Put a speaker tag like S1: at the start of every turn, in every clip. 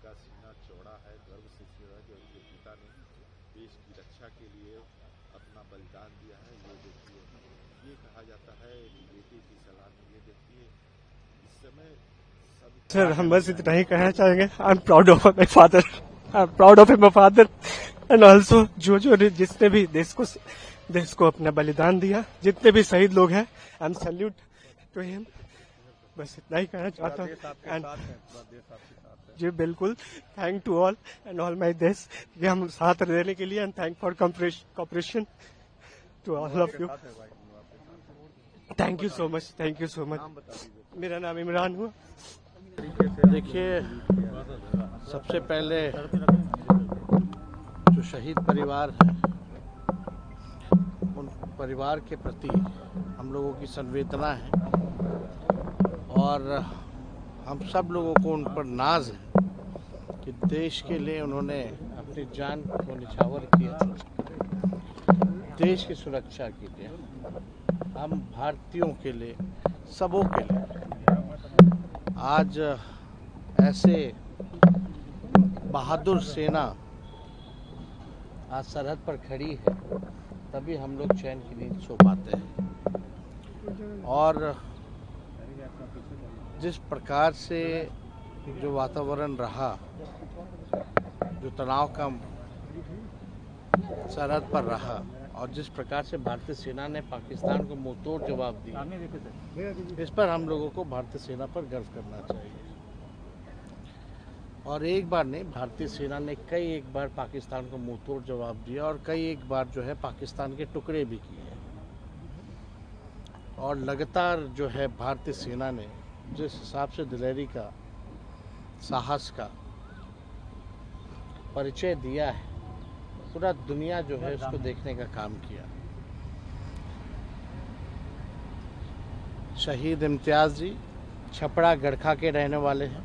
S1: इनका सीना चौड़ा है, गर्व से चौड़ा, जो इनके पिता ने देश की रक्षा के लिए अपना बलिदान दिया है। ये देखिए, ये कहा जाता है कि बेटे की सलामी, ये देखिए इस समय सब।
S2: सर, हम बस इतना ही कहना चाहेंगे, I am proud of my father, I am proud of my father and also जो जिसने भी देश को अपना बलिदान दिया, जितने भी शहीद लोग हैं, I am salute to him. बस इतना ही कहना चाहता हूँ। एंड जी बिल्कुल, thank to all and all my देश कि हम साथ रहने के लिए, and thank for cooperation to all of you. Thank you so much, thank you so much. मेरा नाम इमरान हुआ।
S3: देखिए, सबसे पहले जो शहीद परिवार है, उन परिवार के प्रति हम लोगों की संवेदना है और हम सब लोगों को उन पर नाज है कि देश के लिए उन्होंने अपनी जान को निछावर किया, देश की सुरक्षा के लिए, हम भारतीयों के लिए, सबों के लिए आज ऐसे बहादुर सेना आज सरहद पर खड़ी है, तभी हम लोग चैन की नींद सो पाते हैं। और जिस प्रकार से जो वातावरण रहा, जो तनाव का सरहद पर रहा, और जिस प्रकार से भारतीय सेना ने पाकिस्तान को मुंहतोड़ जवाब दिया, इस पर हम लोगों को भारतीय सेना पर गर्व करना चाहिए। और एक बार नहीं, भारतीय सेना ने कई एक बार पाकिस्तान को मुंहतोड़ जवाब दिया और कई एक बार जो है पाकिस्तान के टुकड़े भी किए। और लगातार जो है भारतीय सेना ने जिस हिसाब से दिलेरी का, साहस का परिचय दिया है, पूरा दुनिया जो है उसको देखने का काम किया। शहीद इम्तियाज़ जी छपरा गड़खा के रहने वाले हैं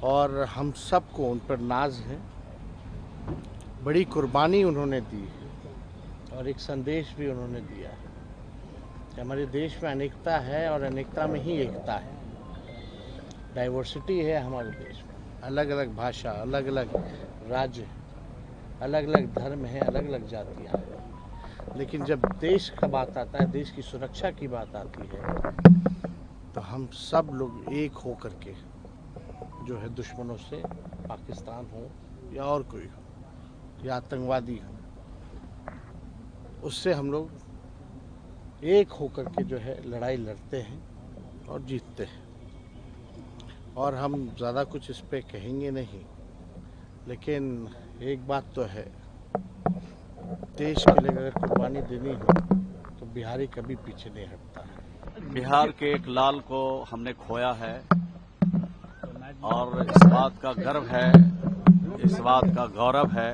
S3: और हम सबको उन पर नाज है। बड़ी कुर्बानी उन्होंने दी है और एक संदेश भी उन्होंने दिया है कि हमारे देश में अनेकता है और अनेकता में ही एकता है। डाइवर्सिटी है हमारे देश में, अलग अलग भाषा, अलग अलग राज्य, अलग अलग धर्म है, अलग अलग जातियाँ हैं, लेकिन जब देश का बात आता है, देश की सुरक्षा की बात आती है, तो हम सब लोग एक हो करके जो है दुश्मनों से, पाकिस्तान हो या और कोई हो या आतंकवादी हो, उससे हम लोग एक होकर के जो है लड़ाई लड़ते हैं और जीतते हैं। और हम ज़्यादा कुछ इस पे कहेंगे नहीं, लेकिन एक बात तो है, देश के लिए अगर कुर्बानी देनी हो तो बिहारी कभी पीछे नहीं हटता है।
S4: बिहार के एक लाल को हमने खोया है और इस बात का गर्व है, इस बात का गौरव है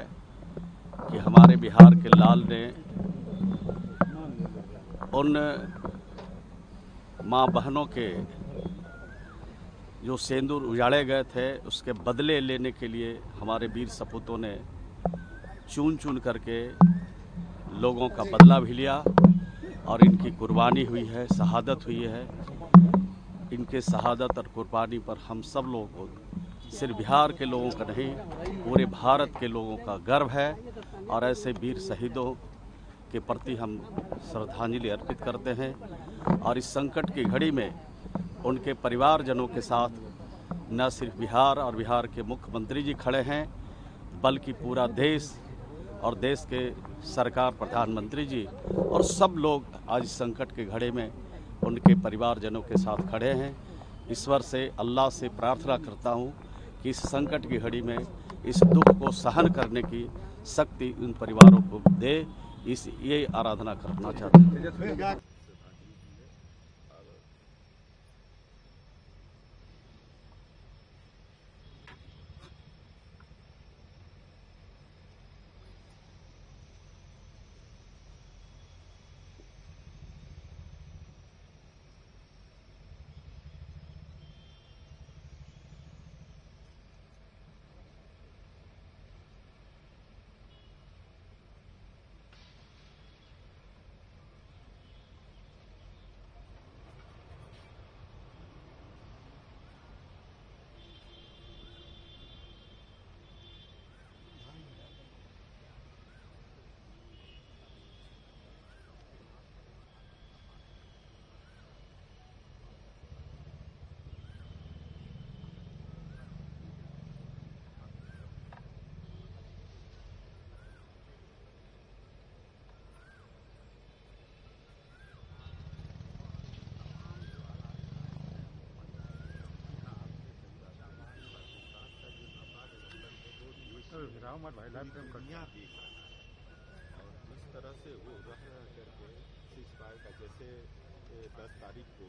S4: कि हमारे बिहार के लाल ने उन माँ बहनों के जो सिंदूर उजाड़े गए थे, उसके बदले लेने के लिए हमारे वीर सपूतों ने चुन चुन करके लोगों का बदला भी लिया और इनकी कुर्बानी हुई है, शहादत हुई है। इनके शहादत और कुर्बानी पर हम सब लोगों को, सिर्फ बिहार के लोगों का नहीं, पूरे भारत के लोगों का गर्व है। और ऐसे वीर शहीदों के प्रति हम श्रद्धांजलि अर्पित करते हैं और इस संकट की घड़ी में उनके परिवारजनों के साथ न सिर्फ बिहार और बिहार के मुख्यमंत्री जी खड़े हैं, बल्कि पूरा देश और देश के सरकार, प्रधानमंत्री जी और सब लोग आज इस संकट के घड़ी में उनके परिवारजनों के साथ खड़े हैं। ईश्वर से, अल्लाह से प्रार्थना करता हूं कि इस संकट की घड़ी में इस दुख को सहन करने की शक्ति उन परिवारों को दे, ये आराधना करना चाहते हैं।
S1: राम और भाई दुनिया देख रहा है और जिस तरह से वो रह करके सीज फायर का जैसे 10 तारीख को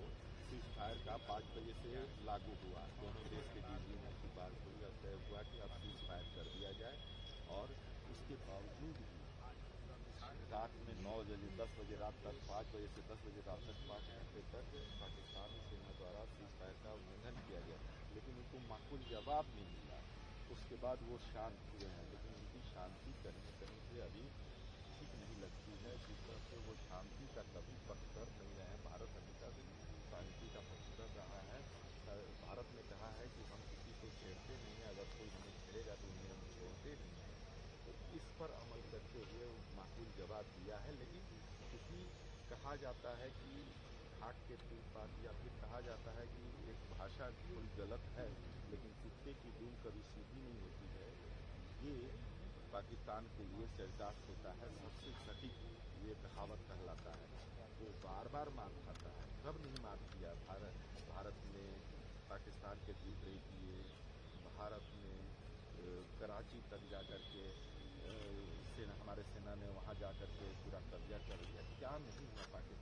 S1: सीज फायर का 5 बजे से लागू हुआ, दोनों देश के डीजीओ की बात हुई और तय हुआ कि अब सीज फायर कर दिया जाए और उसके बावजूद भी रात में 9 बजे 10 बजे रात तक 5 बजे से 10 बजे रात तक 5 घंटे तक पाकिस्तानी सेना द्वारा सीज फायर का उल्लंघन किया गया, लेकिन उनको माकूल जवाब नहीं मिला। उसके बाद वो शांत हुए हैं, लेकिन उनकी शांति कहीं न कहीं से अभी ठीक नहीं लगती है। जिस तरह से वो शांति का कभी पक्ष कर नहीं रहे हैं, भारत हमेशा से शांति का पक्ष कर रहा है। भारत ने कहा है कि हम किसी को छेड़ते नहीं हैं, अगर कोई हमें छेड़ेगा तो उन्हें हम छोड़ते नहीं हैं। तो इस पर अमल करते हुए माकूल जवाब दिया है, लेकिन किसी कहा जाता है कि आग के तीन बात या फिर कहा जाता है कि एक भाषा कोई गलत है, लेकिन कुत्ते की दुम कभी सीधी नहीं होती है। ये पाकिस्तान के लिए चरितार्थ होता है, सबसे सटीक ये कहावत कहलाता है। वो बार बार मार खाता है, कब नहीं मार किया। भारत ने पाकिस्तान के टुकड़े किए, भारत ने कराची तक जा कर के हमारे सेना ने वहाँ जा कर के पूरा कब्जा कर लिया। क्या नहीं हुआ पाकिस्तान